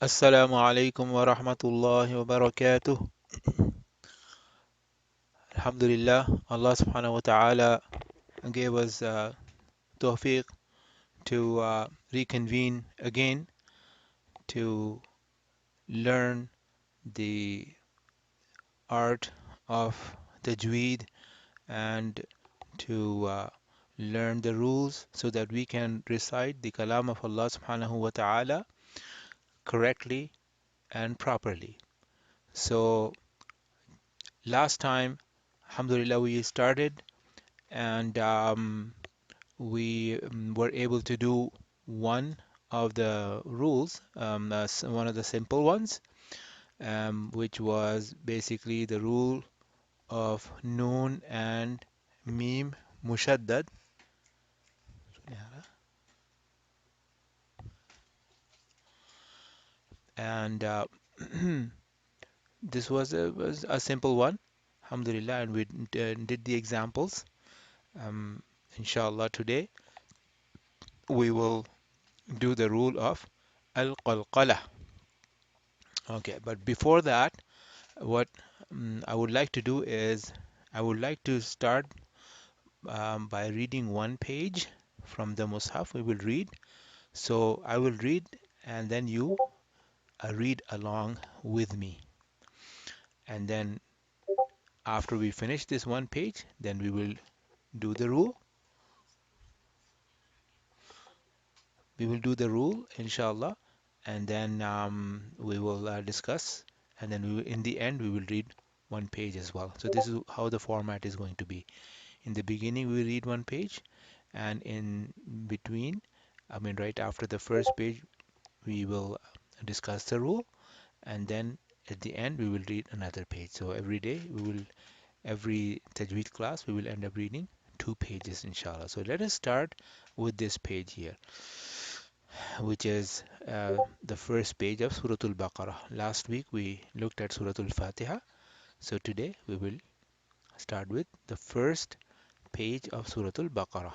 Assalamu alaikum wa rahmatullahi wa barakatuh. Alhamdulillah, Allah subhanahu wa ta'ala gave us tawfiq to reconvene again to learn the art of tajweed and to learn the rules so that we can recite the kalam of Allah subhanahu wa ta'ala correctly and properly. So last time, alhamdulillah, we started and we were able to do one of the rules, one of the simple ones, which was basically the rule of noon and meme mushaddad. And this was a simple one, alhamdulillah, and we did the examples. Um, Inshallah, today we will do the rule of al-qalqalah. Okay, but before that, what I would like to do is I would like to start by reading one page from the Mus'haf. We will read. So I will read and then you read along with me. And then after we finish this one page, then we will do the rule. We will do the rule, inshallah, and then we will discuss. And then in the end, we will read one page as well. So this is how the format is going to be. In the beginning, we read one page, and in between, I mean, right after the first page, we will discuss the rule, and then at the end, we will read another page. So every day, every Tajweed class, we will end up reading two pages, inshallah. So let us start with this page here, which is the first page of Surah Al-Baqarah. Last week, we looked at Surah Al-Fatiha. So today, we will start with the first page of Surah Al-Baqarah.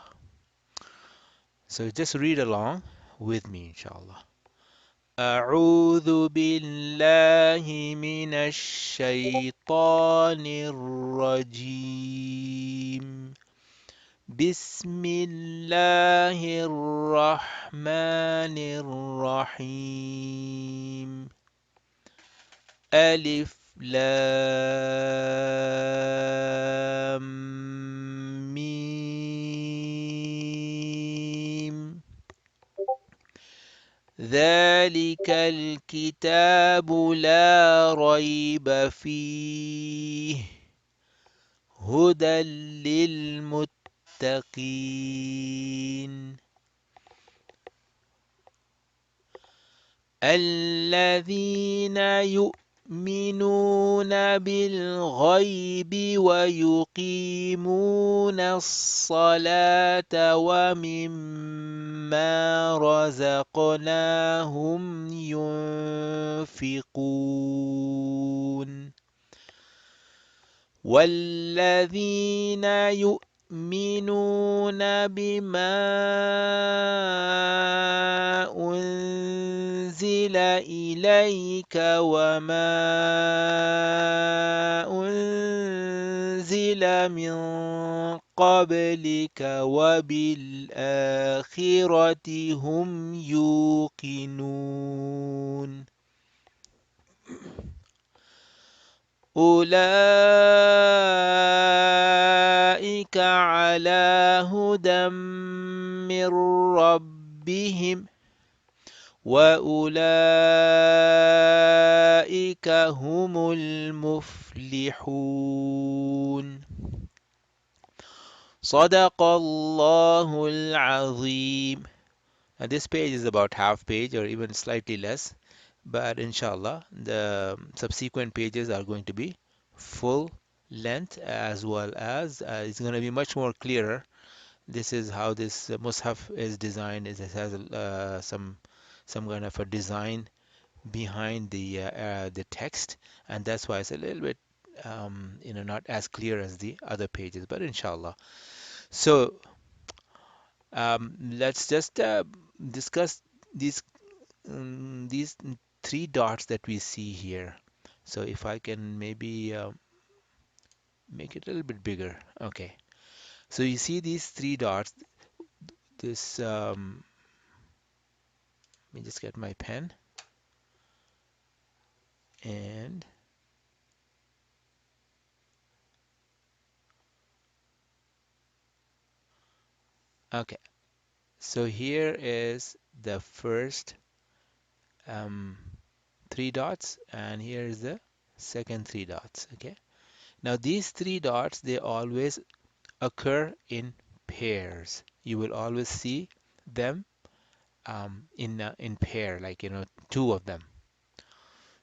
So just read along with me, inshallah. أعوذ بالله من الشيطان الرجيم. بسم الله الرحمن الرحيم. ألف لام ميم. ذلك الكتاب لا ريب فيه هدى للمتقين الذين يؤمنون بالغيب ويقيمون الصلاة ومما رزقناهم ينفقون والذين يؤمنون بما أنزل إليك وما أنزل من قبلك وبالآخرة هم يوقنون أولئك على هدى من ربهم وأولئك هم المفلحون صدق الله العظيم. Now this page is about half page or even slightly less, but inshallah the subsequent pages are going to be full length as well as it's going to be much more clearer. This is how this mushaf is designed. It has some kind of a design behind the text, and that's why it's a little bit not as clear as the other pages, but inshallah. So let's just discuss these these three dots that we see here. So if I can maybe make it a little bit bigger. Okay. So you see these three dots. This, let me just get my pen. And okay. So here is the first um, three dots, and here is the second three dots. Okay. Now these three dots, they always occur in pairs. You will always see them in pair, like two of them.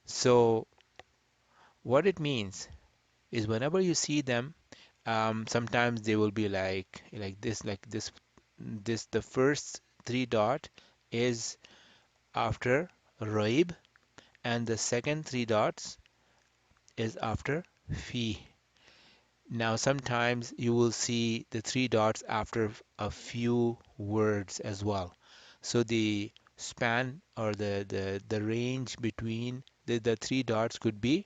So what it means is whenever you see them, sometimes they will be like this. The first three dot is after Raib, and the second three dots is after Fi. Now, sometimes you will see the three dots after a few words as well. So the span or the range between the three dots could be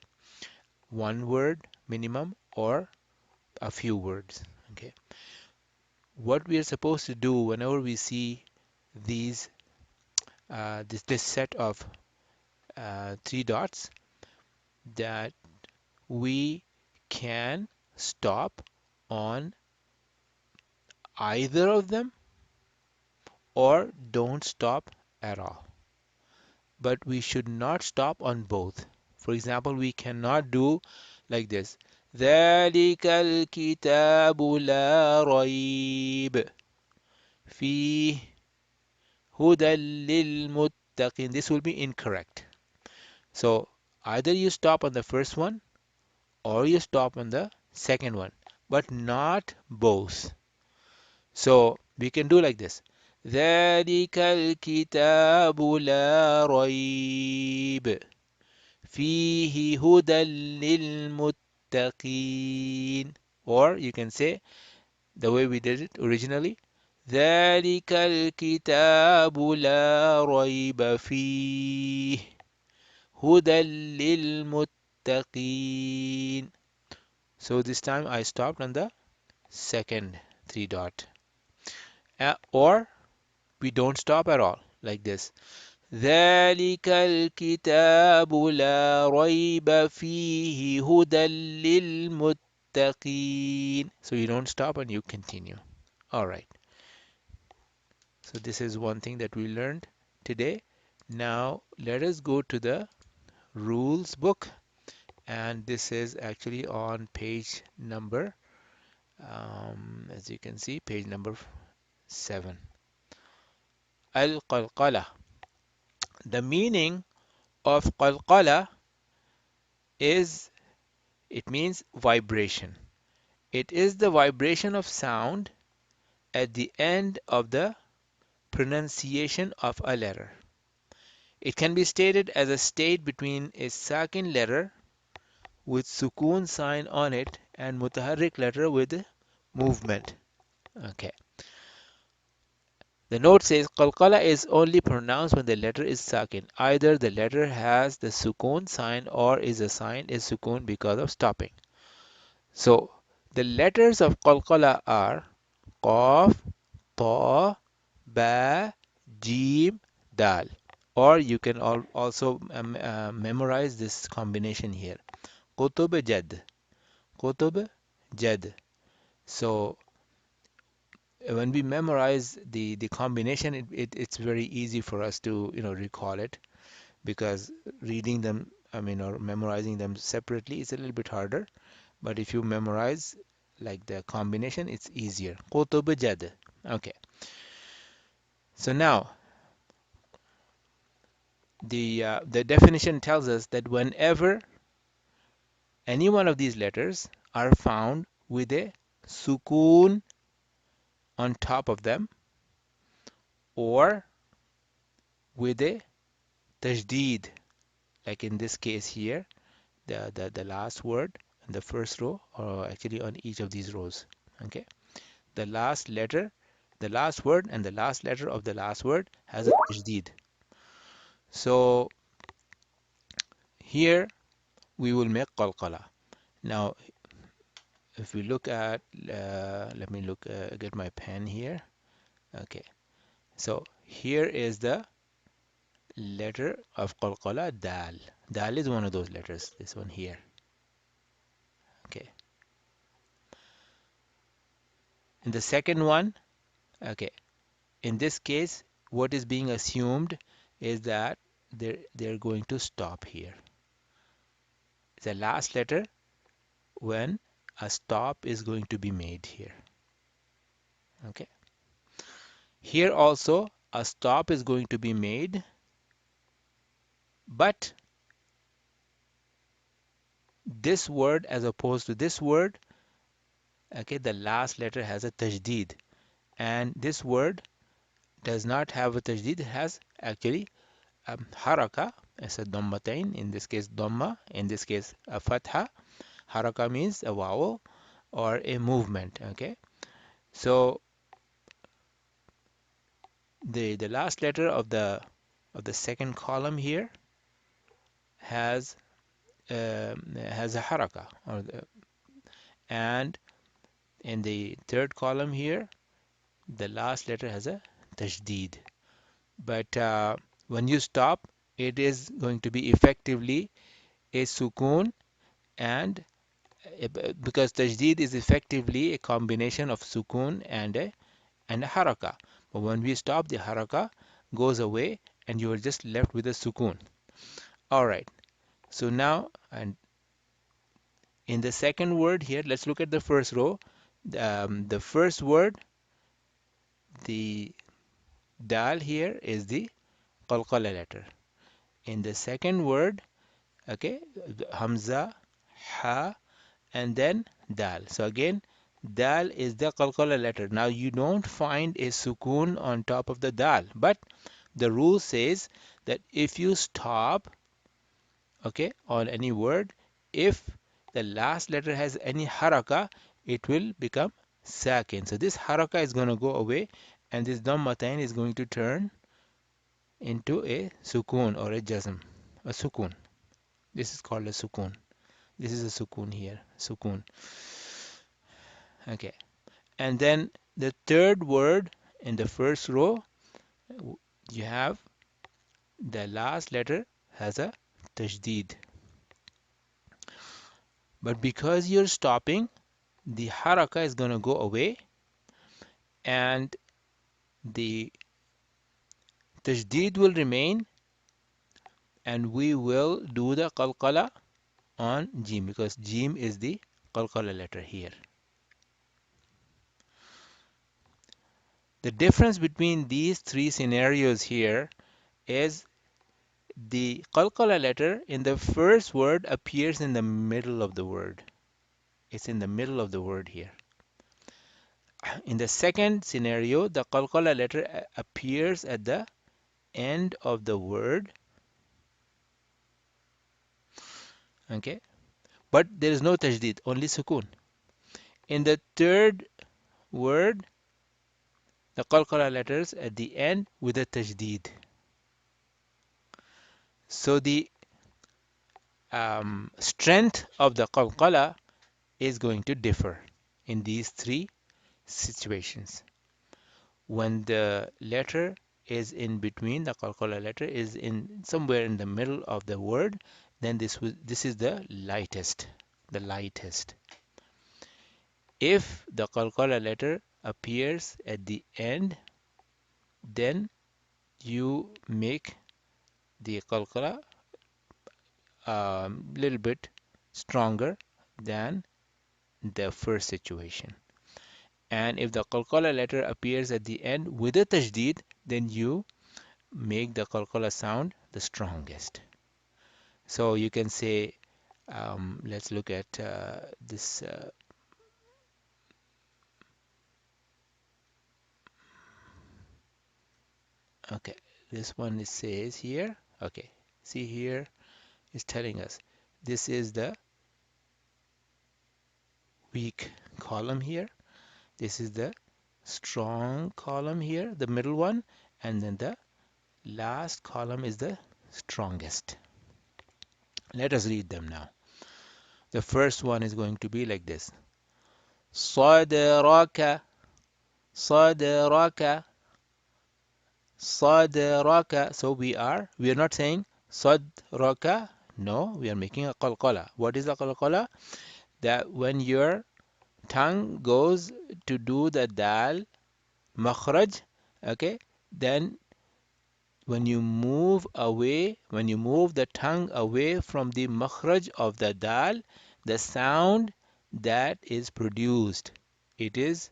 one word minimum or a few words. Okay. What we are supposed to do whenever we see these this set of three dots, that we can stop on either of them or don't stop at all. But we should not stop on both. For example, we cannot do like this. ذلك الكتاب لا ريب فيه هدى للمتقين. This will be incorrect. So either you stop on the first one or you stop on the second one, but not both. So we can do like this. ذلك الكتاب لا ريب فيه هدى للمتقين. Or you can say the way we did it originally. ذلك الكتاب لا ريب فيه هدى للمتقين. So this time I stopped on the second three dot. Or we don't stop at all, like this. ذلك الكتاب لا ريب فيه هدى للمتقين. So you don't stop and you continue. All right. So this is one thing that we learned today. Now let us go to the rules book, and this is actually on page number, as you can see, page number 7. Al-Qalqalah. The meaning of Qalqalah is, it means vibration. It is the vibration of sound at the end of the pronunciation of a letter. It can be stated as a state between a sakin letter with sukoon sign on it and mutaharrik letter with movement. Okay. The note says Qalqala is only pronounced when the letter is sakin. Either the letter has the sukoon sign or is assigned a sukoon because of stopping. So the letters of Qalqala are Qaf, Ta, Ba, Jim, Dal. Or you can also memorize this combination here. Qutub Jad. Qutub Jad. So when we memorize the combination, it's very easy for us to recall it, because reading them, or memorizing them separately is a little bit harder. But if you memorize like the combination, it's easier. Qutub Jad. Okay. So now the definition tells us that whenever any one of these letters are found with a sukoon on top of them, or with a tajdeed, like in this case here, the last word in the first row, or actually on each of these rows. Okay, the last letter, the last word, and the last letter of the last word has a tajdeed. So Here we will make qalqala. Now, if we look at, let me look, get my pen here. Okay, so here is the letter of qalqala, dal. Dal is one of those letters, this one here. Okay, and the second one, okay, in this case, what is being assumed is that they're going to stop here. The last letter when a stop is going to be made here. Okay. Here also a stop is going to be made, but this word as opposed to this word, okay, the last letter has a tajdeed, and this word does not have a tajdeed. It has actually haraka as a dhammatain, in this case dhamma, in this case a fatha. Haraka means a vowel or a movement. Okay, so the last letter of the second column here has a haraka, and in the third column here the last letter has a tajdeed. But when you stop, it is going to be effectively a sukoon, and because tajdeed is effectively a combination of sukoon and a haraka. But when we stop, the haraka goes away and you are just left with a sukoon. All right. So now, and in the second word here, let's look at the first row. The first word, the dal here is the qalqala letter. In the second word, okay, hamza, ha, and then dal. So again, dal is the qalqala letter. Now you don't find a sukoon on top of the dal, but the rule says that if you stop, okay, on any word, if the last letter has any haraka, it will become sakin. So this haraka is going to go away, and this dhammatain is going to turn into a sukoon or a jazm, a sukoon. This is called a sukoon. This is a sukoon here, sukoon. Okay, and then the third word in the first row, you have the last letter has a tajdeed. But because you're stopping, the haraka is going to go away, and the tajdeed will remain, and we will do the qalqala on jim, because jim is the qalqala letter here. The difference between these three scenarios here is the qalqala letter in the first word appears in the middle of the word. It's in the middle of the word here. In the second scenario, the qalqala letter appears at the end of the word. Okay, but there is no tajdeed, only sukoon. In the third word, the qalqala letters at the end with a tajdeed. So the strength of the qalqala is going to differ in these three situations. When the letter is in between, the qalqala letter is in somewhere in the middle of the word, then this is the lightest, the lightest. If the qalqala letter appears at the end, then you make the qalqala little bit stronger than the first situation. And if the qalqala letter appears at the end with a tajdeed, then you make the qalqala sound the strongest. So you can say, let's look at this. Okay, this one it says here. Okay, see here is telling us this is the weak column here. This is the strong column here, the middle one, and then the last column is the strongest. Let us read them now. The first one is going to be like this. صدرك صدرك صدرك. So we are not saying صدرك. No, we are making a qalqala. What is a qalqala? That when your tongue goes to do the dal makhraj, okay, then when you move the tongue away from the makhraj of the dal, the sound that is produced, it is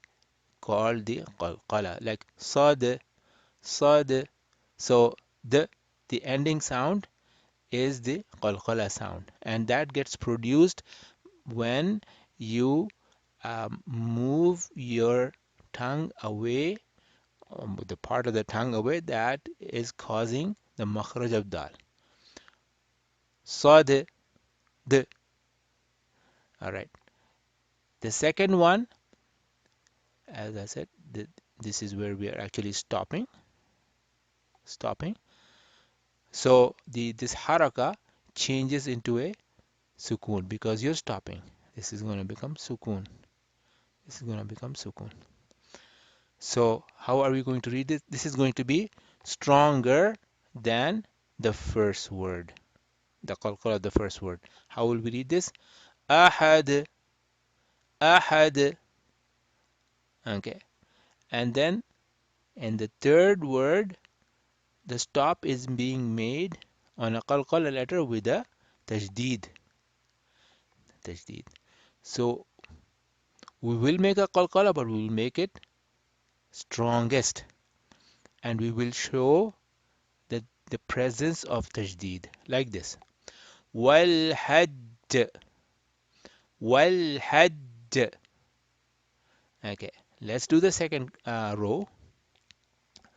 called the qalqala, like sad, sad. So the ending sound is the qalqala sound, and that gets produced when you move your tongue away, the part of the tongue away that is causing the makhraj of dal. Sad, the. All right. The second one, as I said, this is where we are actually stopping. So this haraka changes into a sukoon because you're stopping. This is going to become sukoon. This is going to become sukoon. So how are we going to read this? This is going to be stronger than the first word, the qalqala of the first word. How will we read this? Ahad, ahad. Okay. And then in the third word, the stop is being made on a qalqala letter with a tajdeed. Tajdeed. So we will make a qalqala, but we will make it strongest, and we will show that the presence of tajdeed like this. Wal hajj, wal hajj. Okay, let's do the second row,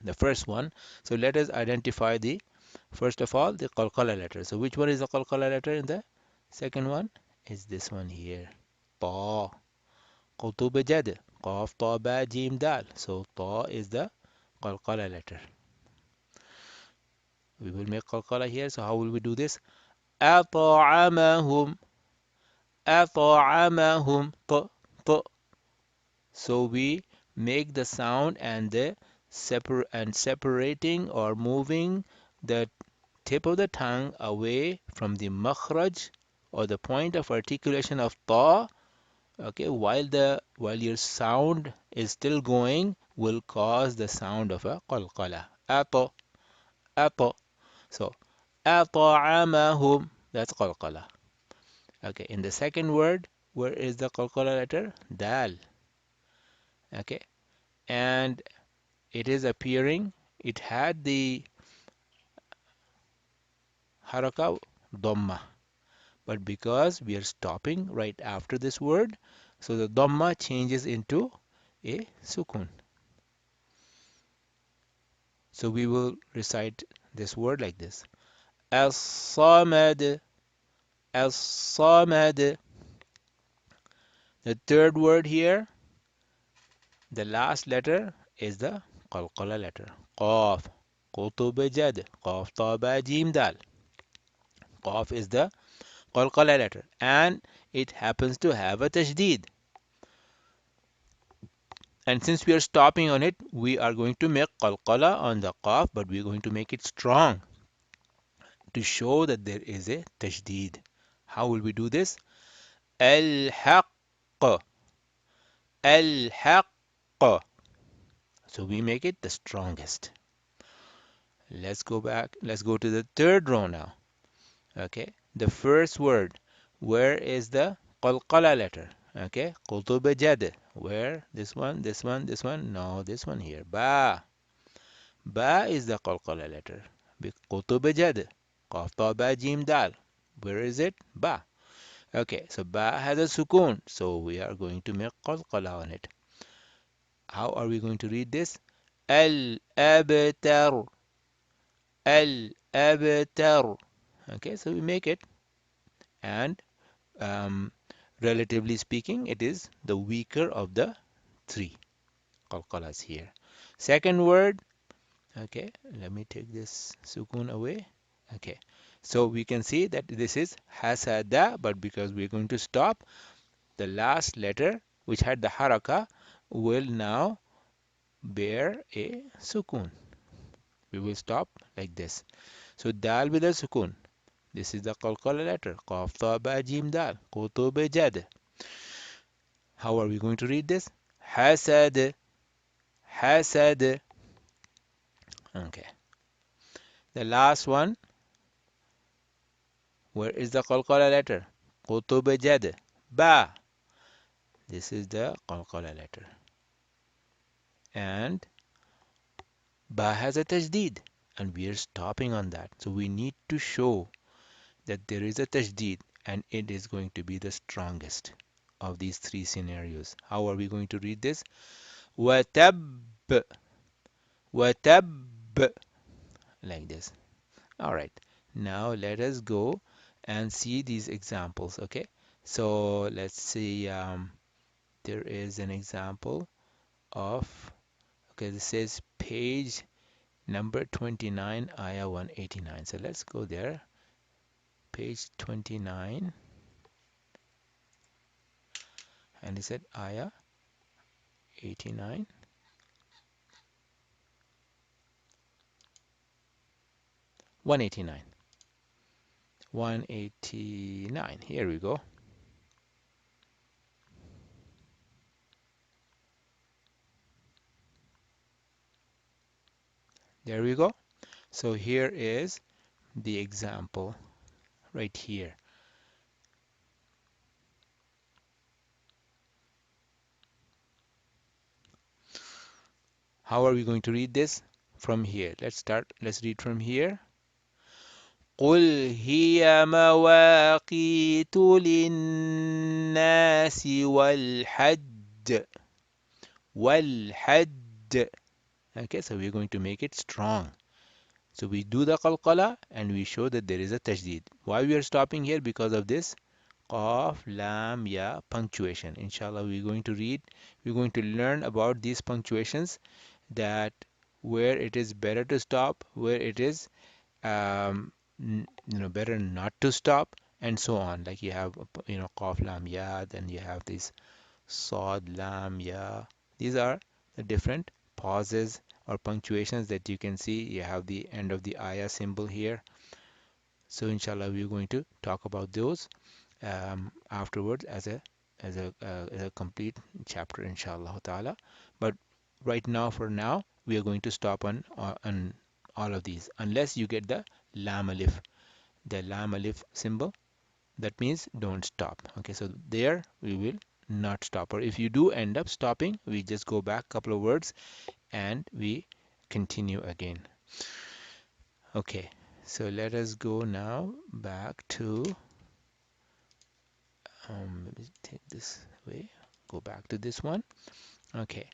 the first one. So let us identify the first of all the qalqala letter. So which one is the qalqala letter in the second one? Is this one here. Ta. Qutub jad. Qaf ta ba jim dal. So ta is the qalqala letter. We will make qalqala here. So how will we do this? أطعمهم أطعمهم ط ط. So we make the sound and the separating or moving the tip of the tongue away from the makhraj or the point of articulation of ta, okay, while your sound is still going will cause the sound of a qalqala. Ato, ato. So ata'amahum, that's qalqala. Okay, in the second word, where is the qalqala letter? Dal. Okay, and it is appearing, it had the haraka dhamma, but because we are stopping right after this word, so the dhamma changes into a sukun. So we will recite this word like this. As-samad, as-samad. The third word here, the last letter is the qalqala letter. Qaf, qutub jad, qaf ta ba jim dal. Qaf is the qalqala letter, and it happens to have a tajdeed. And since we are stopping on it, we are going to make qalqala on the qaf, but we are going to make it strong to show that there is a tajdeed. How will we do this? Al-haqq, al-haqq. So we make it the strongest. Let's go back. Let's go to the third row now. Okay. The first word. Where is the qalqala letter? Okay. Qutub jad. Where? This one, this one, this one. No, this one here. Ba. Ba is the qalqala letter. Qutub jad. Qaf ta ba jim dal. Where is it? Ba. Okay, so ba has a sukoon, so we are going to make qalqala on it. How are we going to read this? Al-abtar, al-abtar. Okay, so we make it, and um, relatively speaking, it is the weaker of the three qalqalas here. Second word, okay, let me take this sukoon away. Okay, So we can see that this is hasada, but because we're going to stop, the last letter which had the haraka will now bear a sukun. We will stop like this. So dal with a sukun. This is the qalqala letter. Qaf ta ba jim dal. Qutub jad. How are we going to read this? Hasad. Hasad. Okay. The last one, where is the qalqala letter? Qutub jad. Ba. This is the qalqala letter. And ba has a tajdeed. And we are stopping on that. So we need to show that there is a tajdeed, and it is going to be the strongest of these three scenarios. How are we going to read this? Watab, watab, like this. All right. Now let us go and see these examples. Okay. So let's see. There is an example of. Okay, this says page number 29, ayah 189. So let's go there. Page 29. And it said ayah 89. 189. 189. Here we go. There we go. So here is the example right here. How are we going to read this? From here. Let's start. Let's read from here. قل هي مواقيت للناس والحج والحج. Okay, so we're going to make it strong. So we do the qalqala and we show that there is a tajdeed. Why we are stopping here? Because of this qaf, lam, ya punctuation. Inshallah, we're going to read, we're going to learn about these punctuations, that where it is better to stop, where it is better not to stop, and so on. Like you have qaf, lam, ya, then you have this Sod, Lam, Ya. These are the different pauses or punctuations that you can see. You have the end of the ayah symbol here. So inshallah, we're going to talk about those afterwards as a complete chapter, inshallah ta'ala. But right now, for now, we are going to stop on all of these, unless you get the lam alif symbol. That means don't stop. Okay, so there we will not stop, or if you do end up stopping, we just go back a couple of words and we continue again. Okay, so let us go now back to let me take this way, go back to this one. Okay,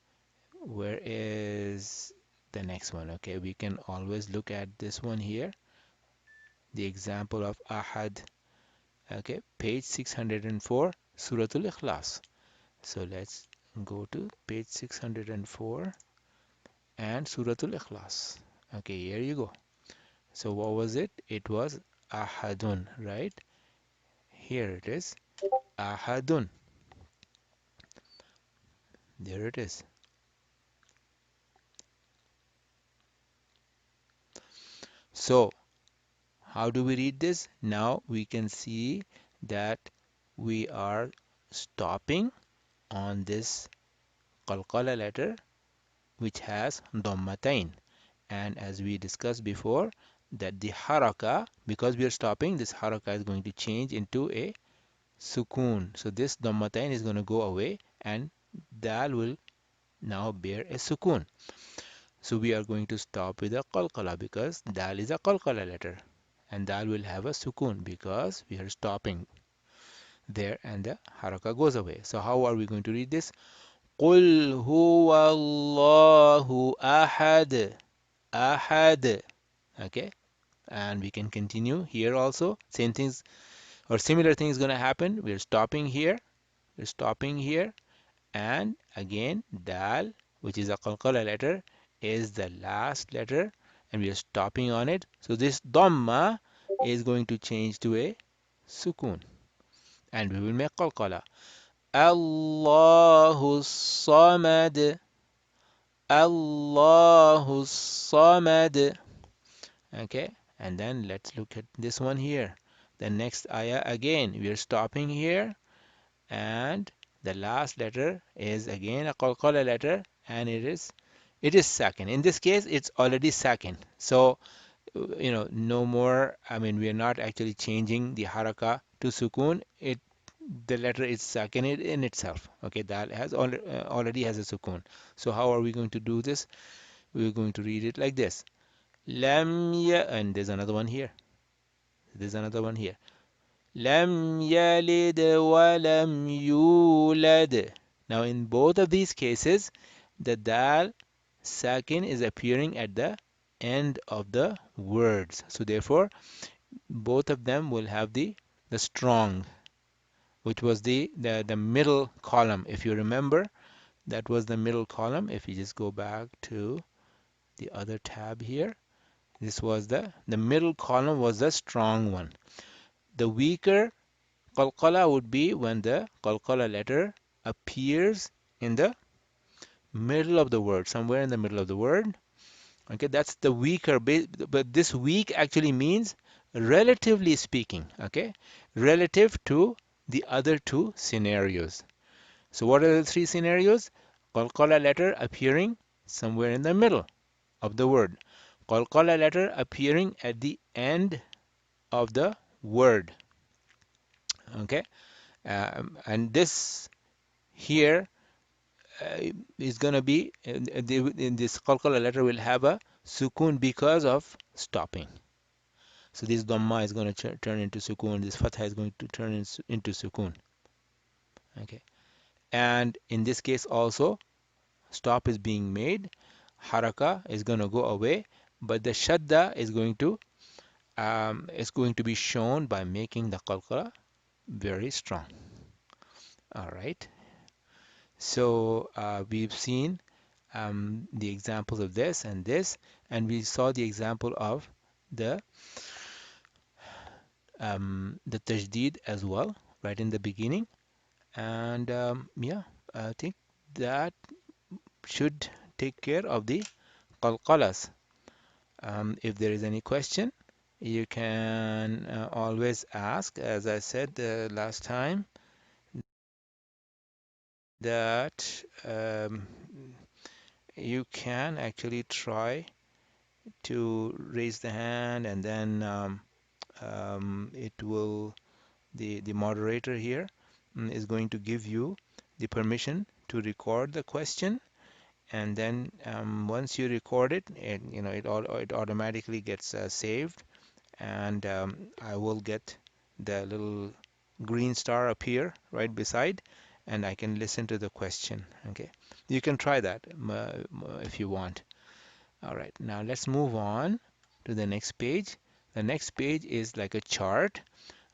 where is the next one? Okay, we can always look at this one here, the example of ahad. Okay, page 604, Suratul Ikhlas. So let's go to page 604 and Suratul Ikhlas. Okay, here you go. So what was it? It was Ahadun, right? Here it is, Ahadun. There it is. So how do we read this? Now we can see that we are stopping on this Qalqala letter, which has Dhammatain. And as we discussed before, that the haraka, because we are stopping, this haraka is going to change into a sukoon. So this dhammatain is going to go away and dal will now bear a sukoon. So we are going to stop with a qalqala because dal is a qalqala letter, and dal will have a sukoon because we are stopping there and the haraka goes away. So how are we going to read this? قُلْ هُوَ اللَّهُ أَحَدٌ. Ahad. Okay, and we can continue here also. Same things or similar things going to happen. We're stopping here. We're stopping here. And again, dal, which is a qalqala letter, is the last letter, and we are stopping on it. So this dhamma is going to change to a sukoon, and we will make qalqala. Allahu Samad. Allahu Samad. Okay, and then let's look at this one here. The next ayah again, we are stopping here, and the last letter is again a qalqala letter, and it is second. In this case, it's already second. So no more. I mean, we are not actually changing the haraka to sukoon. The letter is second in itself. Okay, that already has a sukoon. So how are we going to do this? We're going to read it like this. Lam ya, and there's another one here. There's another one here. Lam yalid wa lam yulad. Now in both of these cases, the dal sakin is appearing at the end of the words. So therefore, both of them will have the strong, which was the middle column. If you remember, that was the middle column. If you just go back to the other tab here, this was the middle column was the strong one. The weaker qalqala would be when the qalqala letter appears in the middle of the word, somewhere in the middle of the word. Okay, that's the weaker bit, but this weak actually means relatively speaking, okay, relative to the other two scenarios. So what are the three scenarios? Qalqala letter appearing somewhere in the middle of the word. Qalqala letter appearing at the end of the word. Okay, and this here is going to be in this qalqala letter will have a sukoon because of stopping. So this dhamma is going to turn into sukoon. This fatha is going to turn into sukoon. Okay, and in this case also stop is being made. Haraka is going to go away, but the shadda is going to be shown by making the qalqala very strong. All right. So we've seen the examples of this and this, and we saw the example of the the tajdeed as well, right in the beginning. And yeah, I think that should take care of the qalqalas. If there is any question, you can always ask, as I said last time, that you can actually try to raise the hand, and then it will the moderator here is going to give you the permission to record the question, and then once you record it, it automatically gets saved, and I will get the little green star appear right beside, and I can listen to the question. Okay, you can try that if you want. All right, now let's move on to the next page. The next page is like a chart.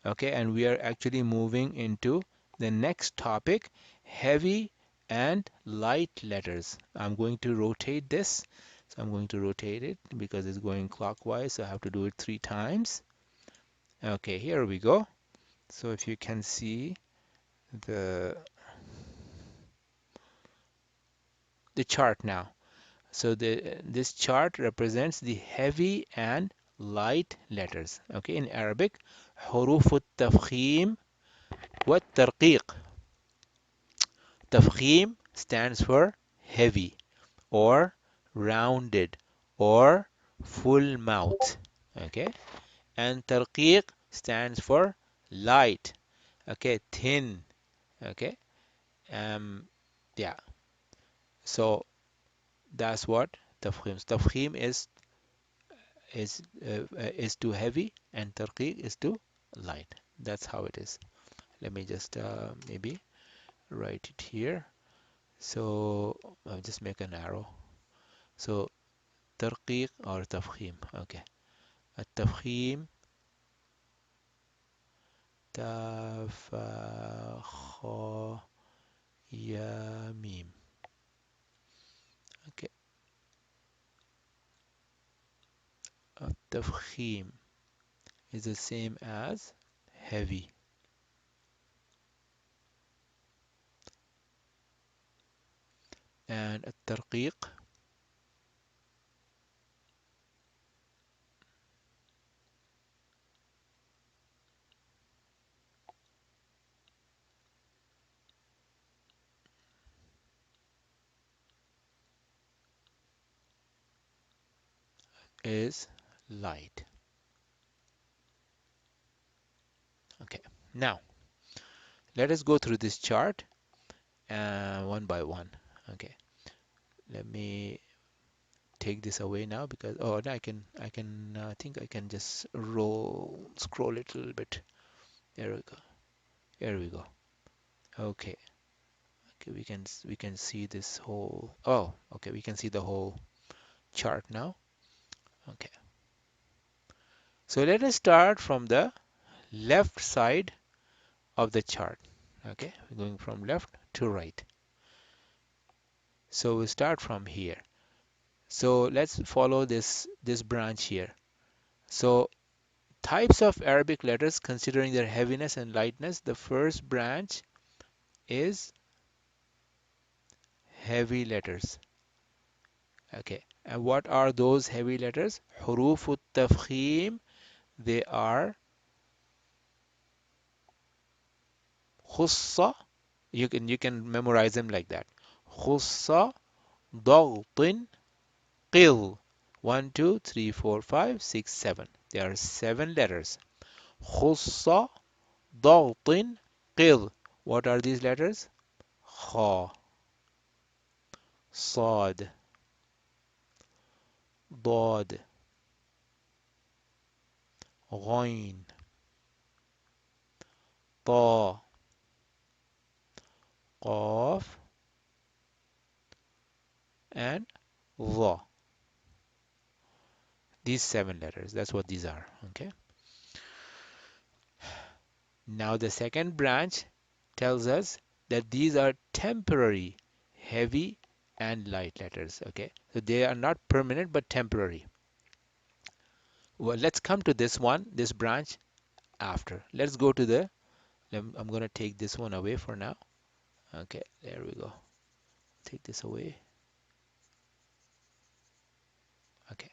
Okay, and we are actually moving into the next topic, heavy and light letters. I'm going to rotate this. So I'm going to rotate it because it's going clockwise, so I have to do it 3 times. Okay, here we go. So if you can see the the chart now. So this chart represents the heavy and light letters. Okay, in Arabic, حروف التفخيم والترقيق. Tafkheem stands for heavy or rounded or full mouth. Okay, and Tarqeeq stands for light. Okay, thin. Okay, um, yeah. So that's what Tafkheem. Tafkheem is too heavy, and Tarqeeq is too light. That's how it is. Let me just maybe write it here. So I'll just make an arrow. So ترقيق or تفخيم. Okay, التفخيم تف خ يا ميم. Okay, التفخيم is the same as heavy. And الترقيق is light. Okay, now let us go through this chart one by one. Okay, let me take this away now because oh no, I think I can just scroll it a little bit. There we go. Here we go. Okay. Okay, we can see this whole oh okay we can see the whole chart now. Okay. So let us start from the left side of the chart. Okay, we're going from left to right. So we start from here. So let's follow this branch here. So types of Arabic letters considering their heaviness and lightness. The first branch is heavy letters. Okay, and what are those heavy letters? حروف التفخيم. They are خص. You can memorize them like that. خص ضغط قل. 1 2 3 4 5 6 7. There are 7 letters. خص ضغط قل. What are these letters? خ صاد ضاد غين طا قاف and ظ. These 7 letters, that's what these are. Okay. Now the second branch tells us that these are temporary heavy and light letters. Okay, so they are not permanent but temporary. Well, let's come to this branch after. Let's go to I'm going to take this one away for now. Okay, there we go. Take this away. Okay,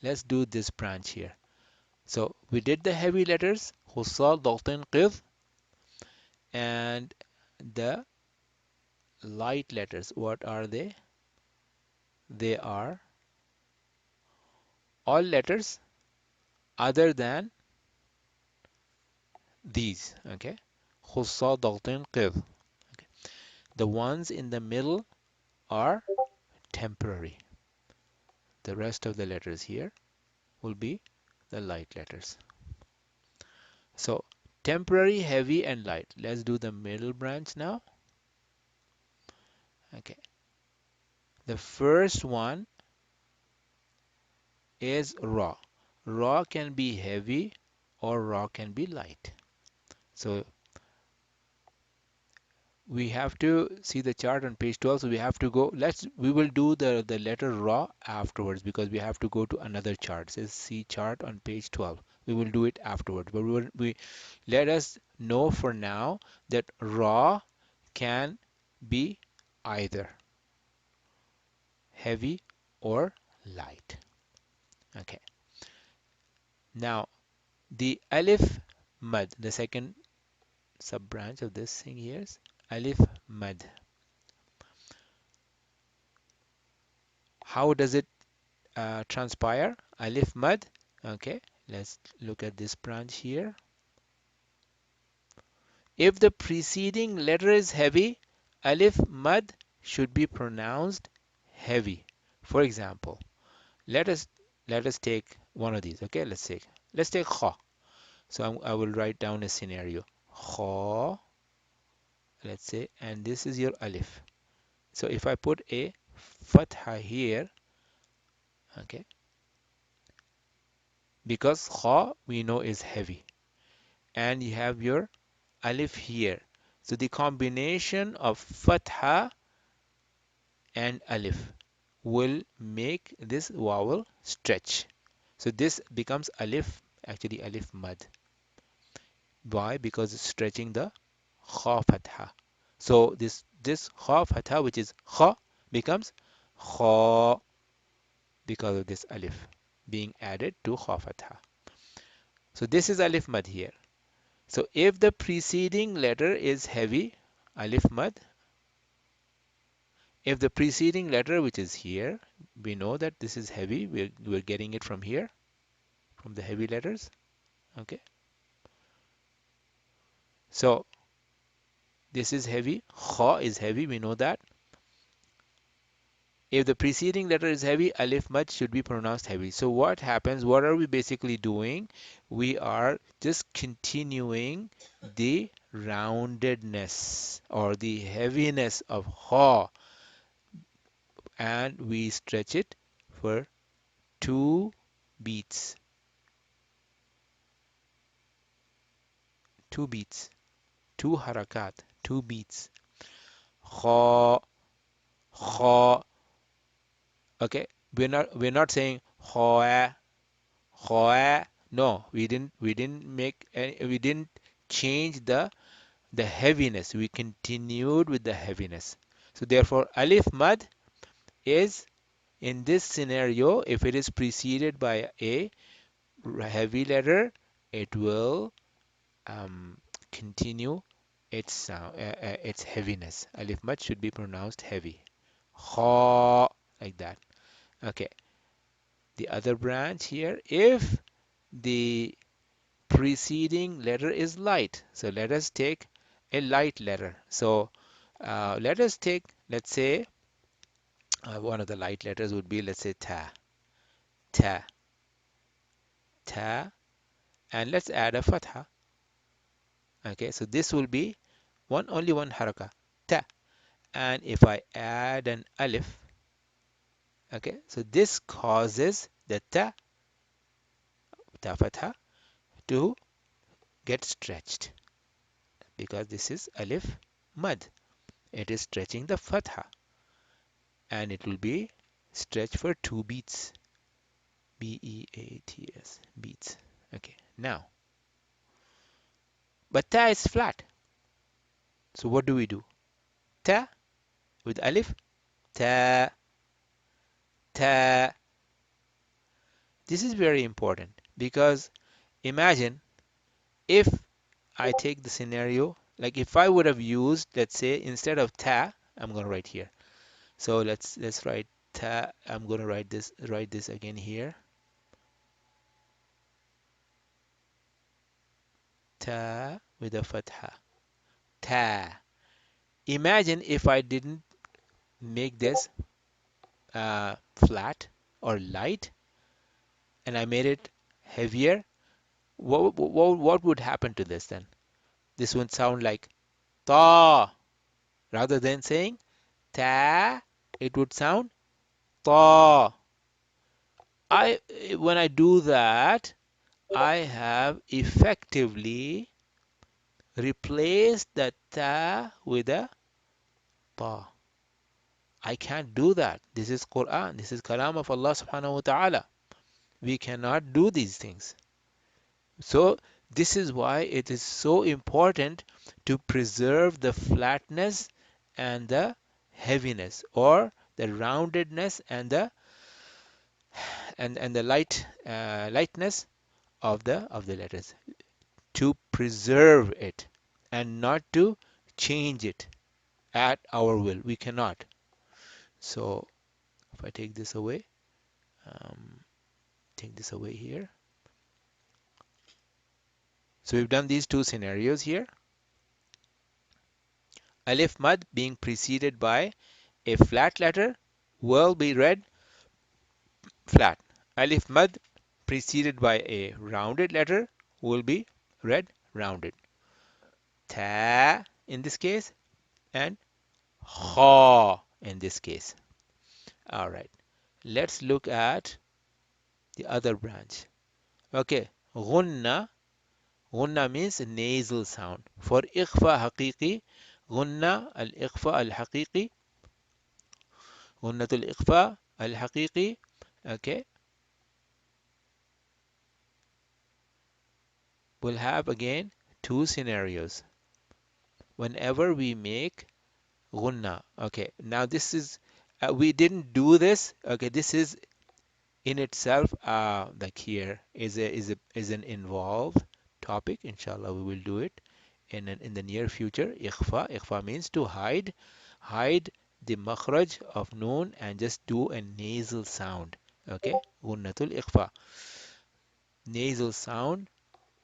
let's do this branch here. So we did the heavy letters, خصال ضغط قذ, and the light letters. What are they? They are all letters other than these. Okay, خصال ضغط قذ. Okay. The ones in the middle are temporary. The rest of the letters here will be the light letters. So temporary, heavy, and light. Let's do the middle branch now. Okay. The first one is raw. Raw can be heavy or raw can be light. So we have to see the chart on page 12. So we have to go. We will do the letter raw afterwards because we have to go to another chart. It says see chart on page 12. We will do it afterwards. But we let us know for now that raw can be either heavy or light. Okay. Now the alif mad, the second sub branch of this thing here is alif mad. How does it transpire? Alif mad. Okay, let's look at this branch here. If the preceding letter is heavy, alif mad should be pronounced heavy. For example, let us take one of these. Okay, let's take kha. So I will write down a scenario. Kha, let's say, and this is your alif. So if I put a fatha here, okay, because kha we know is heavy, and you have your alif here. So the combination of fatha and alif will make this vowel stretch. So this becomes alif actually alif mad. Why? Because it's stretching the kha fatha. So this kha fatha, which is kha, becomes kha because of this alif being added to kha fatha. So this is alif mad here. So if the preceding letter is heavy, alif mad, if the preceding letter, which is here, we know that this is heavy, we're getting it from here, from the heavy letters. Okay, so this is heavy, kha is heavy, we know that. If the preceding letter is heavy, alif mad should be pronounced heavy. So what happens, what are we basically doing? We are just continuing the roundedness or the heaviness of ha, and we stretch it for 2 beats. 2 beats. 2 harakat. 2 beats. Kha, kha. Okay. We're not saying kha, kha. No, we didn't change the heaviness. We continued with the heaviness. So therefore, alif mad is, in this scenario, if it is preceded by a heavy letter, it will um, continue its heaviness. Alif mad should be pronounced heavy. Kha, like that. Okay. The other branch here, if the preceding letter is light, so let us take a light letter. So let us take, let's say, one of the light letters would be, let's say, ta, ta, ta, and let's add a fatha. Okay, so this will be only one haraka, ta. And if I add an alif, okay, so this causes the ta fatha to get stretched because this is alif mad. It is stretching the fatha and it will be stretched for 2 beats. B-E-A-T-S, beats. Okay, now, but ta is flat. So what do we do? Ta with alif, ta, ta. This is very important because imagine if I take the scenario, like if I would have used, let's say, instead of ta, I'm going to write here. So let's write ta. I'm going to write this again here. Ta with a fatha. Ta. Imagine if I didn't make this flat or light and I made it heavier. What would happen to this then? This would sound like ta. Rather than saying ta, it would sound ta. When I do that, I have effectively replaced the ta with a ta. I can't do that. This is Quran. This is Kalam of Allah subhanahu wa ta'ala. We cannot do these things. So this is why it is so important to preserve the flatness and the heaviness, or the roundedness and the lightness of the letters, to preserve it and not to change it at our will. We cannot. So if I um, take this away here. So we've done these two scenarios here. Alif mad being preceded by a flat letter will be read flat. Alif mad preceded by a rounded letter will be read rounded. Ta in this case and kha in this case. All right. Let's look at the other branch. Okay. Ghunna. Ghunna means nasal sound. For ikhfa haqiqi, ghunna al-ikhfa al-haqiqi, ghunnatul ikhfa al-haqiqi. Okay. We'll have again two scenarios. Whenever we make gunna, okay, now this is, we didn't do this, okay, this is in itself, like here is an involved topic. Inshallah, we will do it in the near future. Ikhfa means to hide the makhraj of noon and just do a nasal sound. Okay, gunnatul ikhfa, nasal sound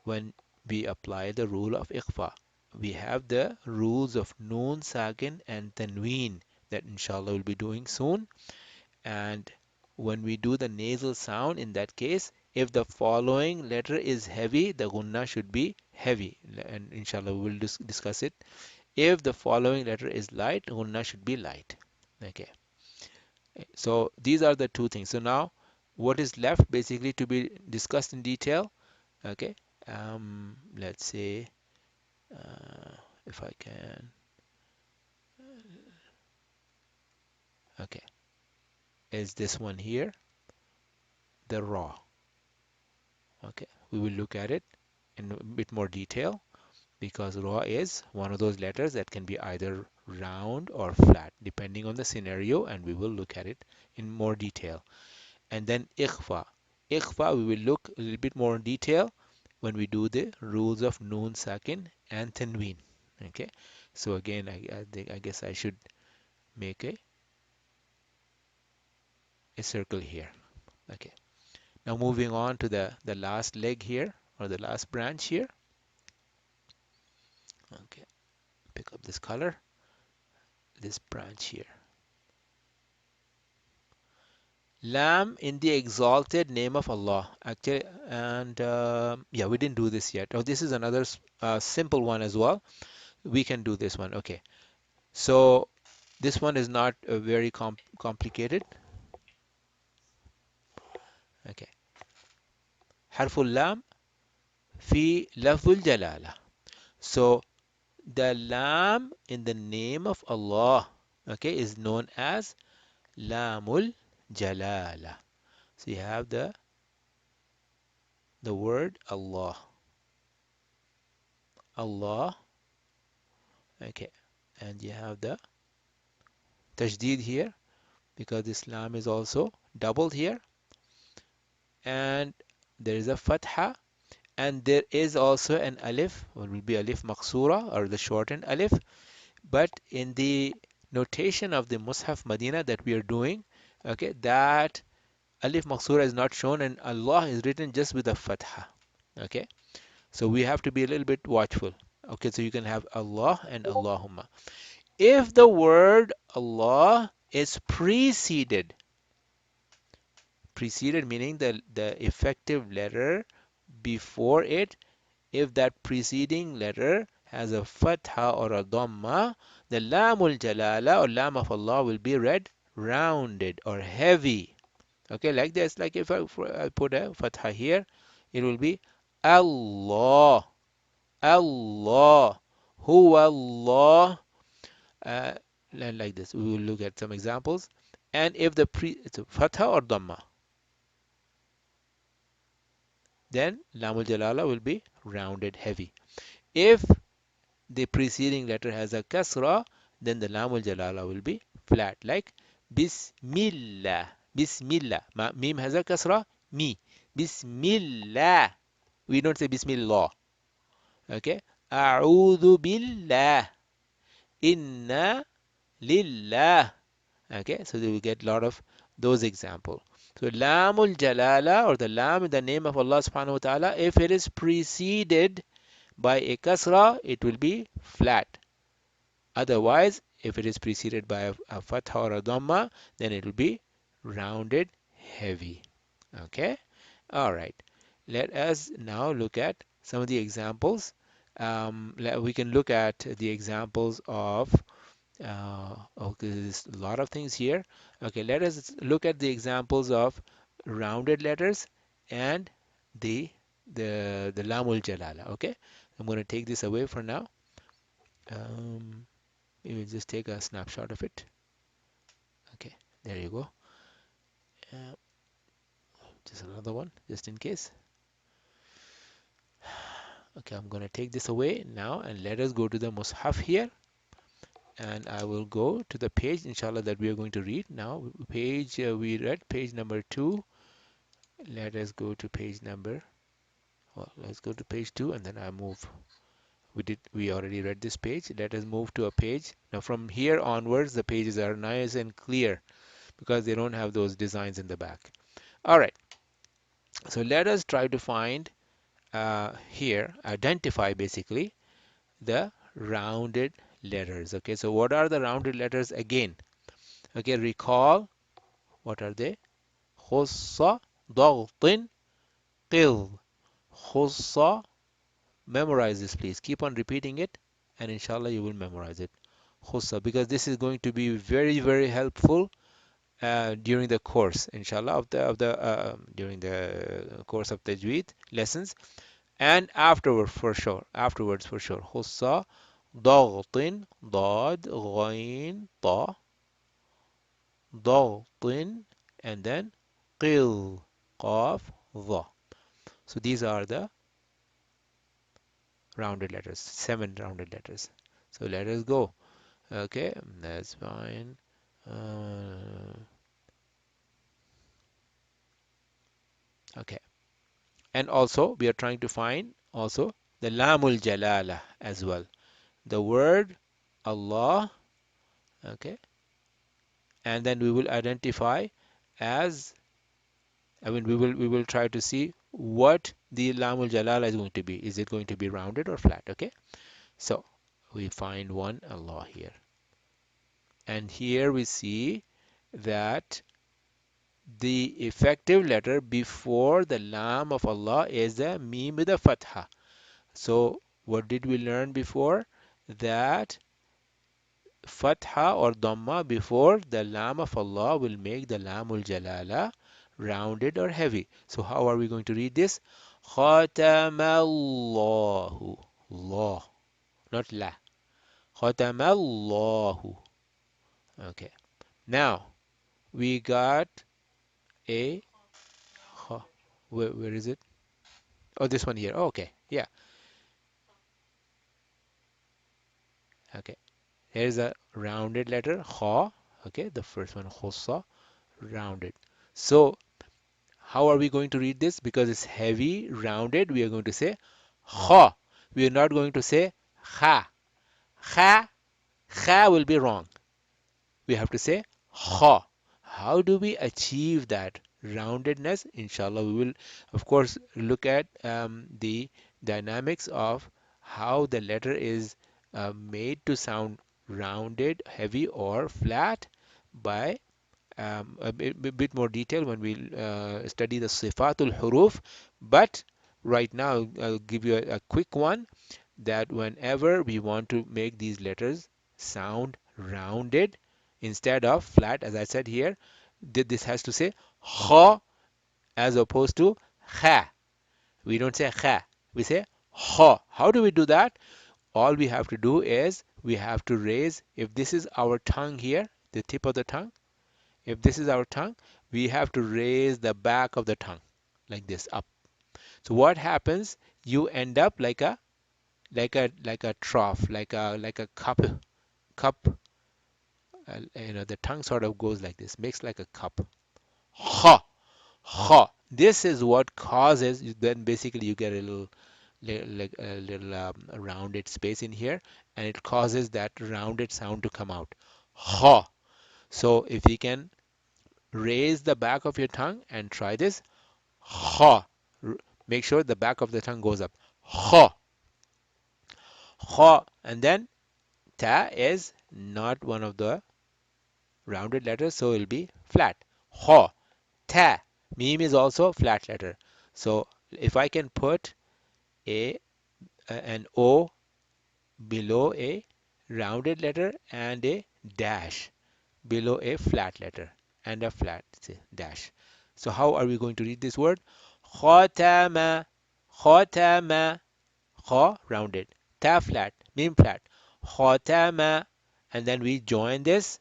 when we apply the rule of ikhfa. We have the rules of noon sakin and tanween that inshallah we'll be doing soon. And when we do the nasal sound, in that case, if the following letter is heavy, the gunna should be heavy. And inshallah, we will discuss it. If the following letter is light, gunna should be light. Okay. So these are the two things. So now, what is left basically to be discussed in detail? Okay. Let's say, if I can. Okay. Is this one here, the raw? Okay. We will look at it in a bit more detail, because ra is one of those letters that can be either round or flat depending on the scenario, and we will look at it in more detail. And then ikhfa. Ikhfa we will look a little bit more in detail when we do the rules of noon sakin and tanween. Okay, so again, I guess I should make a circle here. Okay, now moving on to the last leg here, or the last branch here. Okay, pick up this color, this branch here. Lam in the exalted name of Allah. Actually, and yeah, we didn't do this yet. Oh, this is another simple one as well. We can do this one. Okay. So this one is not very complicated. Okay. Harful Lam fi lafzul jalala. So the Lam in the name of Allah, okay, is known as Lamul Jalala. So you have the word Allah. Allah. Okay. And you have the tajdeed here, because Islam is also doubled here, and there is a fatha, and there is also an alif, or will be alif maksura, or the shortened alif. But in the notation of the Mus'haf Madina that we are doing, okay, that alif maksura is not shown, and Allah is written just with a fatha. Okay, so we have to be a little bit watchful. Okay, so you can have Allah and Allahumma. If the word Allah is preceded meaning the effective letter before it, if that preceding letter has a fatha or a dhamma, the lamul jalala or lam of Allah will be read rounded or heavy. Okay, like this. Like if I put a fatha here, it will be Allah, Allah, huwa Allah, uh, like this. We will look at some examples. And if it's a fatha or dhamma, then lamul jalala will be rounded heavy. If the preceding letter has a kasra, then the lamul jalala will be flat, like bismillah. Bismillah. Mim has a kasra, mi. Bismillah. We don't say bismillah. Okay. A'udhu billah. Inna lillah. Okay, so we get a lot of those examples. So lamul jalala, or the lam in the name of Allah subhanahu wa ta'ala, if it is preceded by a kasra, it will be flat. Otherwise, if it is preceded by a fatha or a dhamma, then it will be rounded heavy. Okay, all right. Let us now look at some of the examples. We can look at the examples of okay, there's a lot of things here. Okay, let us look at the examples of rounded letters and the the lamul jalala. Okay, I'm going to take this away for now. We will just take a snapshot of it. Okay, there you go. Uh, just another one, just in case. Okay, I'm going to take this away now and let us go to the Mus'haf here. And I will go to the page, inshallah, that we are going to read now. Page, we read page number 2. Let us go to page number, well, let's go to page 2 and then I move. We already read this page. Let us move to a page. Now from here onwards, the pages are nice and clear because they don't have those designs in the back. All right. So let us try to find here, identify basically the rounded letters. Okay, so what are the rounded letters again? Okay, recall, what are they? Khussa, ضغط, qil. Khussa, memorize this please. Keep on repeating it and inshallah you will memorize it. Khussa, because this is going to be very, very helpful during the course, inshallah, during the course of Tajweed lessons. And afterwards for sure. Khussa, ضغط, ضاد, غين, طا, ضغط, and then qil, qaf, dha. So these are the rounded letters, 7 rounded letters. So let us go. Okay, that's fine. Okay, and also we are trying to find also the lamul jalala as well. The word Allah. Okay, and then we will identify as, I mean, we will try to see what the lamul jalala is going to be. Is it going to be rounded or flat? Okay, so we find one Allah here, and here we see that the effective letter before the lam of Allah is the mim with a fatha. So what did we learn before? That fatha or dhamma before the lam of Allah will make the lamul jalala rounded or heavy. So how are we going to read this? Khatamallahu. Allah, not la. Khatamallahu. Okay. Now we got a where is it? Oh, this one here. Oh, okay. Yeah. Okay. Here's a rounded letter, kha. Okay, the first one, khussa, rounded. So how are we going to read this? Because it's heavy, rounded, we are going to say kha. We are not going to say kha. Kha, kha will be wrong. We have to say kha. How do we achieve that roundedness? Inshallah, we will, of course, look at the dynamics of how the letter is made to sound rounded, heavy, or flat by a bit more detail when we study the sifatul huruf. But right now, I'll give you a quick one that whenever we want to make these letters sound rounded instead of flat, as I said here, this has to say kha as opposed to kha. We don't say kha, we say kha. How do we do that? All we have to do is we have to raise, if this is our tongue here, the tip of the tongue, if this is our tongue, we have to raise the back of the tongue like this up. So what happens? You end up like a trough, like a cup. The tongue sort of goes like this, makes like a cup. Ha, ha. This is what causes. Then basically you get a little, like a little rounded space in here, and it causes that rounded sound to come out. Ha. So if you can raise the back of your tongue and try this, ha. Make sure the back of the tongue goes up. Ha, ha, and then ta is not one of the rounded letters, so it'll be flat. Ha, ta. Meme is also flat letter. So if I can put an O below a rounded letter and a dash below a flat letter and a flat dash. So how are we going to read this word? Khatama, khatama, kha rounded, ta flat, mim flat, khatama, and then we join this,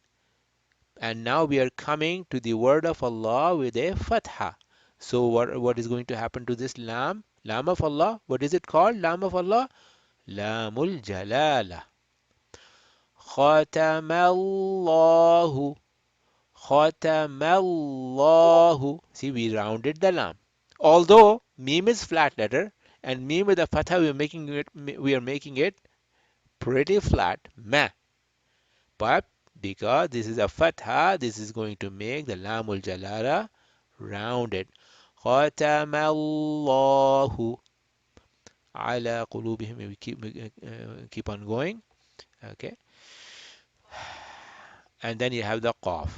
and now we are coming to the word of Allah with a fatha. So what is going to happen to this lam? Lam of Allah, what is it called? Lam of Allah? Lamul Jalala. Khatamallahu. Khatamallahu. See, we rounded the lam. Although meme is flat letter and meme with a fatha we are making it pretty flat, ma. But because this is a fatha, this is going to make the lamul jalala rounded. Khatamallahu ala qulubihim. We keep on going. Okay, and then you have the qaf.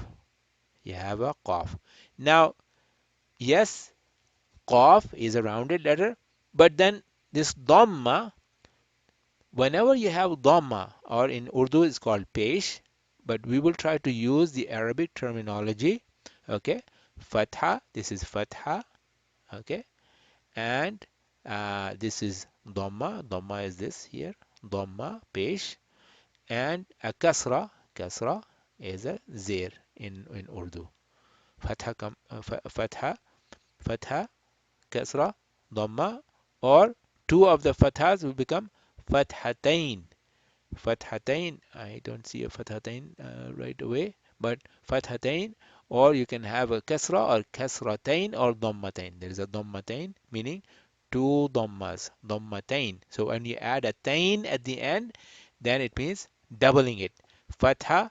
You have a qaf. Now, yes, qaf is a rounded letter, but then this dhamma, whenever you have dhamma, or in Urdu it's called pesh, but we will try to use the Arabic terminology. Okay, fatha, this is fatha. Okay, and this is dhamma. Dhamma is this here, dhamma, pesh, and a kasra. Kasra is a zir in Urdu. Fatha, fatha, fatha, kasra, dhamma, or two of the fathas will become fathatain. Fathatain, I don't see a fathatain right away, but fathatain, or you can have a kasra or kasratain or dhammatain. There is a dhammatain meaning two dhammas, dhammatain. So when you add a tain at the end, then it means doubling it. Fatha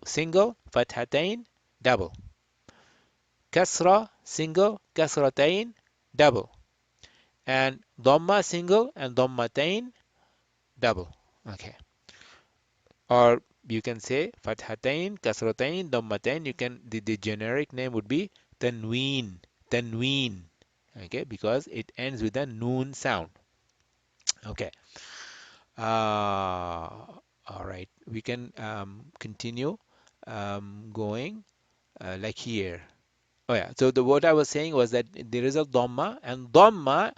single, fathatain double. Kasra single, kasratain double. And dhamma single and dhammatain double. Okay. Or you can say fathatain, kasratain, dhammatain. You can the generic name would be tanween, tanween. Okay, because it ends with a noon sound. Okay. All right. We can continue going like here. Oh yeah. So the what I was saying was that there is a dhamma, and dhamma,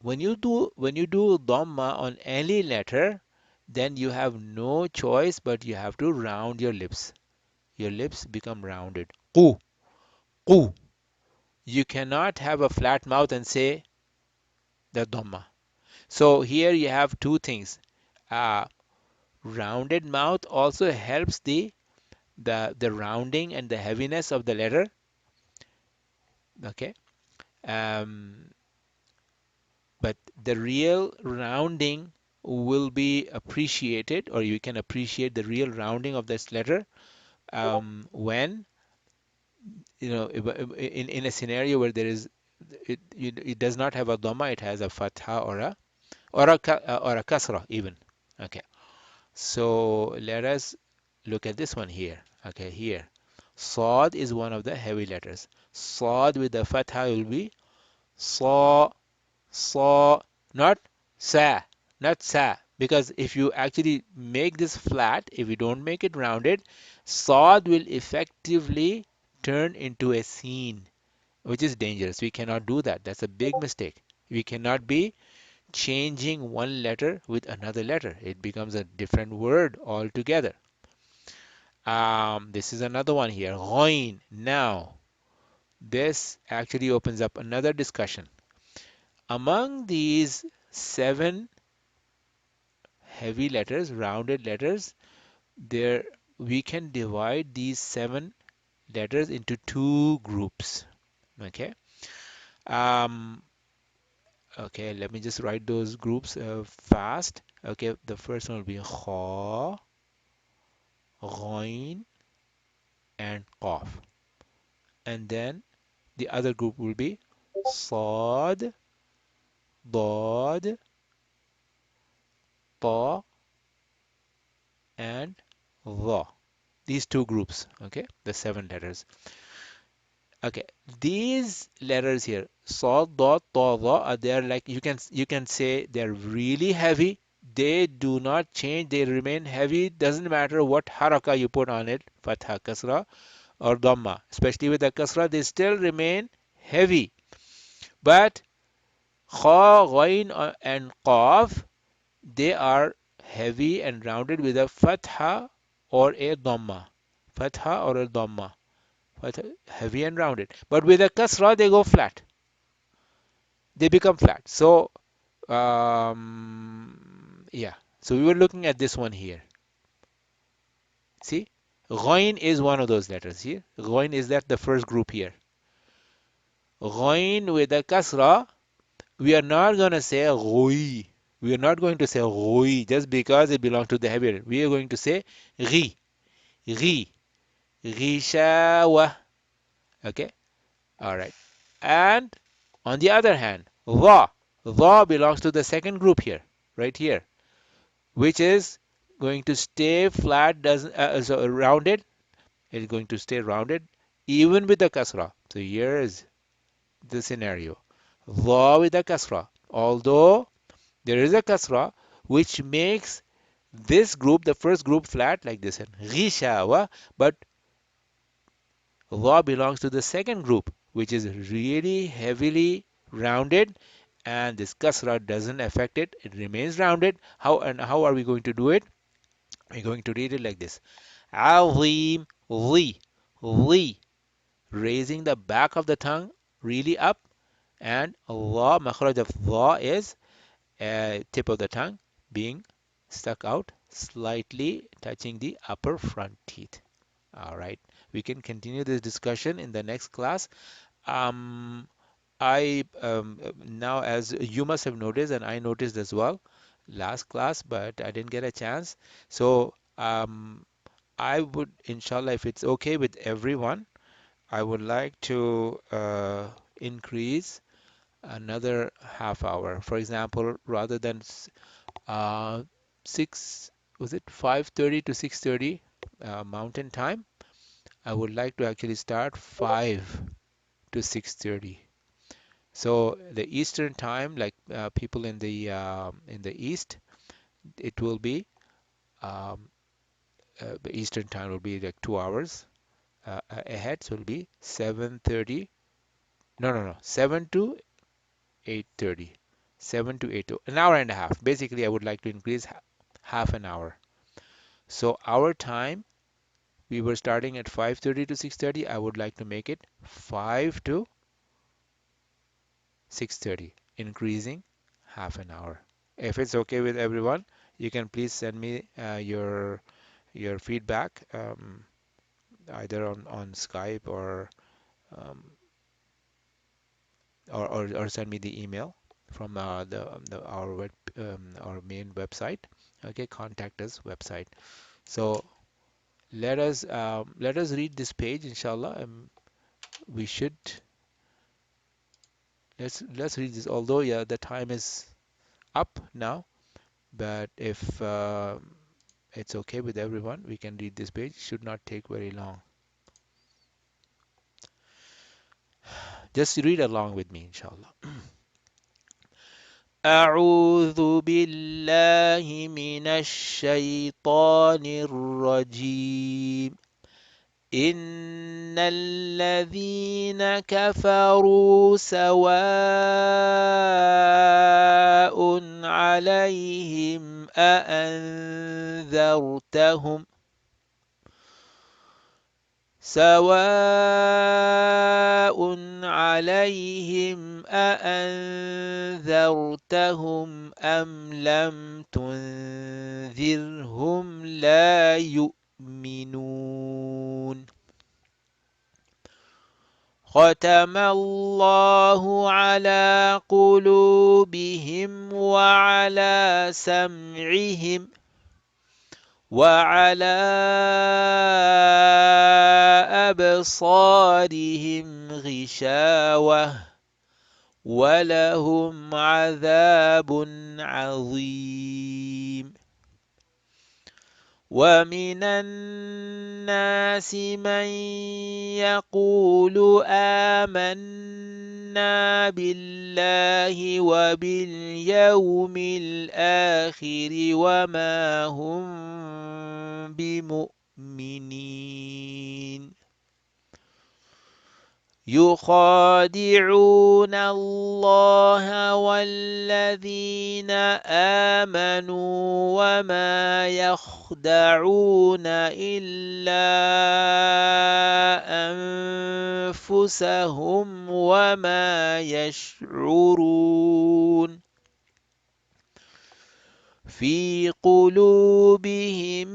when you do dhamma on any letter, then you have no choice but you have to round your lips. Your lips become rounded. Qu, qu. You cannot have a flat mouth and say the dhamma. So here you have two things. Uh, Rounded mouth also helps the rounding and the heaviness of the letter. Okay. Um, but the real rounding will be appreciated, or you can appreciate the real rounding of this letter when in a scenario where there is it does not have a dhamma, it has a fatha or a kasra even. Okay, so let us look at this one here. Okay, here Sad is one of the heavy letters. Sad with the fatha will be sa, sa, not sa, not sa. Because if you actually make this flat, if you don't make it rounded, Saad will effectively turn into a scene, which is dangerous. We cannot do that. That's a big mistake. We cannot be changing one letter with another letter. It becomes a different word altogether. This is another one here. Ghoin. Now, this actually opens up another discussion. Among these seven heavy letters, rounded letters, there we can divide these seven letters into two groups. Okay. Um, okay, let me just write those groups fast. Okay, the first one will be kha, ghain, and qaf. And then the other group will be sad, dad, ta, and dha. These two groups, okay, the seven letters. Okay, these letters here, sad, dad, ta, dha, they are like you can say they're really heavy. They do not change. They remain heavy. Doesn't matter what haraka you put on it, fatha, kasra, or dhamma. Especially with the kasra, they still remain heavy. But kha, ghain, and qaf, they are heavy and rounded with a fatha or a dhamma. Fatha or a dhamma. Fatha, heavy and rounded. But with a kasra, they go flat. they become flat. So yeah, so we were looking at this one here. See, ghain is one of those letters here. Ghain is that the first group here. Ghain with a kasra, we are not going to say ghui. We are not going to say ghui just because it belongs to the heavier. We are going to say ghi, ghi, ghishawa. Okay, all right. And on the other hand, dha belongs to the second group here, right here, which is going to stay flat, doesn't so rounded. It's going to stay rounded even with the kasra. So here is the scenario. Dha with the kasra. Although there is a kasra which makes this group, the first group, flat like this. Ghishawa, but dha belongs to the second group, which is really heavily rounded, and this kasra doesn't affect it. It remains rounded. How are we going to do it? We're going to read it like this. Azim, li, raising the back of the tongue really up, and Allah, makhraj of dha is tip of the tongue being stuck out, slightly touching the upper front teeth. All right, we can continue this discussion in the next class. Um, I now, as you must have noticed, and I noticed as well last class, but I didn't get a chance. So I would, inshallah, if it's okay with everyone, I would like to increase another half hour. For example, rather than 6, was it 5:30 to 6:30 Mountain Time, I would like to actually start 5 to 6:30. So the Eastern Time, like people in the East, it will be um, the Eastern Time will be like 2 hours ahead. So it'll be 7:30. No, 7 to 8:30. 7 to 8, an hour and a half. Basically, I would like to increase half an hour. So our time, we were starting at 5:30 to 6:30. I would like to make it 5 to 6:30, increasing half an hour. If it's okay with everyone, you can please send me your feedback, either on Skype um, or send me the email from our main website. Okay, contact us website. So let us read this page, inshallah. We should let's read this. Although yeah, the time is up now, but if it's okay with everyone, we can read this page. Should not take very long. Just read along with me, inshallah. أعوذ بالله من الشيطان الرجيم. إن الذين كفروا سواء عليهم أأنذرتهم أم لم تنذرهم لا يؤمنون. ختم الله على قلوبهم وعلى سمعهم وعلى أبصارهم غشاوة ولهم عذاب عظيم. ومن الناس من يقول آمنا بالله وباليوم الآخر وما هم بمؤمنين. يخادعون الله والذين آمنوا وما يخدعون إلا أنفسهم وما يشعرون في قلوبهم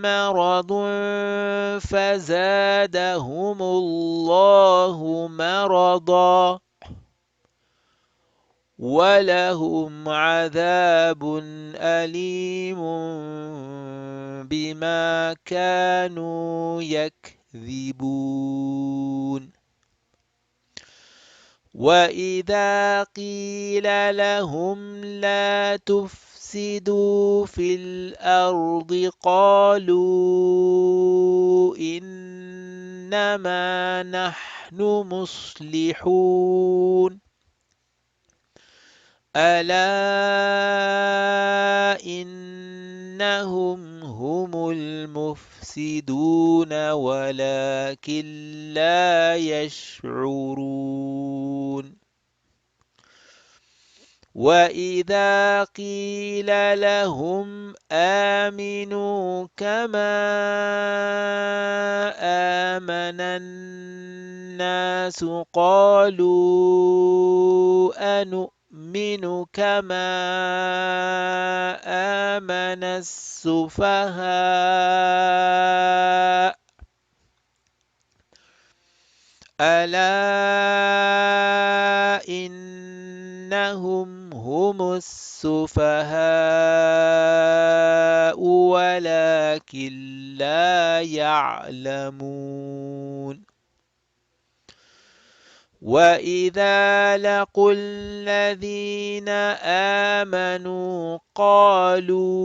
مرض فزادهم الله مرضا ولهم عذاب أليم بما كانوا يكذبون وإذا قيل لهم لا تفسدوا في الأرض قالوا إنما نحن مصلحون ألا إنهم هم المفسدون ولكن لا يشعرون وإذا قيل لهم آمنوا كما آمن الناس قالوا أنؤمن كما آمن السفهاء ألا إنهم هم السفهاء ولكن لا يعلمون وإذا لقوا الذين آمنوا قالوا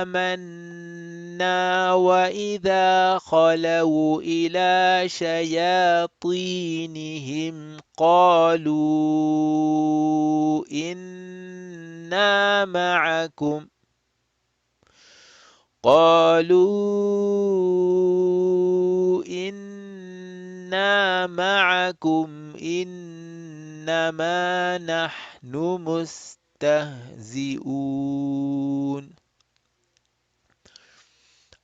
آمنا وإذا خلوا إلى شياطينهم قالوا إنا معكم إنما نحن مستهزئون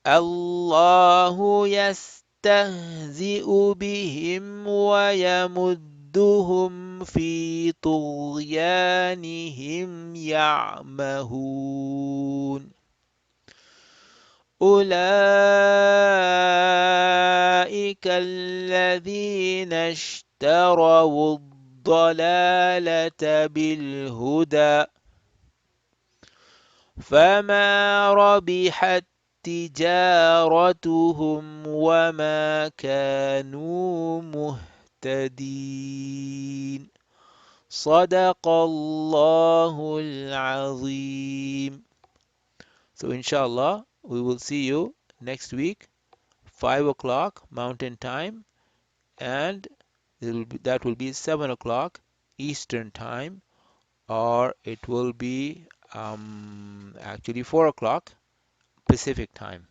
الله يستهزئ بهم ويمدهم في طغيانهم يعمهون أولئك الذين اشتروا الضلالة بالهدى فما ربحت تجارتهم وما كانوا مهتدين صدق الله العظيم. So inshallah we will see you next week 5 o'clock mountain time and that will be 7 o'clock Eastern time, or it will be actually 4 o'clock Pacific time.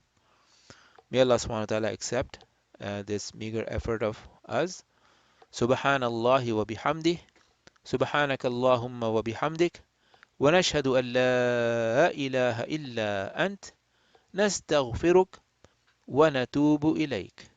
May Allah subhanahu wa ta'ala accept this meager effort of us. Subhanallah wa bihamdih. Subhanaka Allahumma wa bihamdik. Wa nashhadu an la ilaha illa ant. Nastaghfiruk wa natubu ilayk.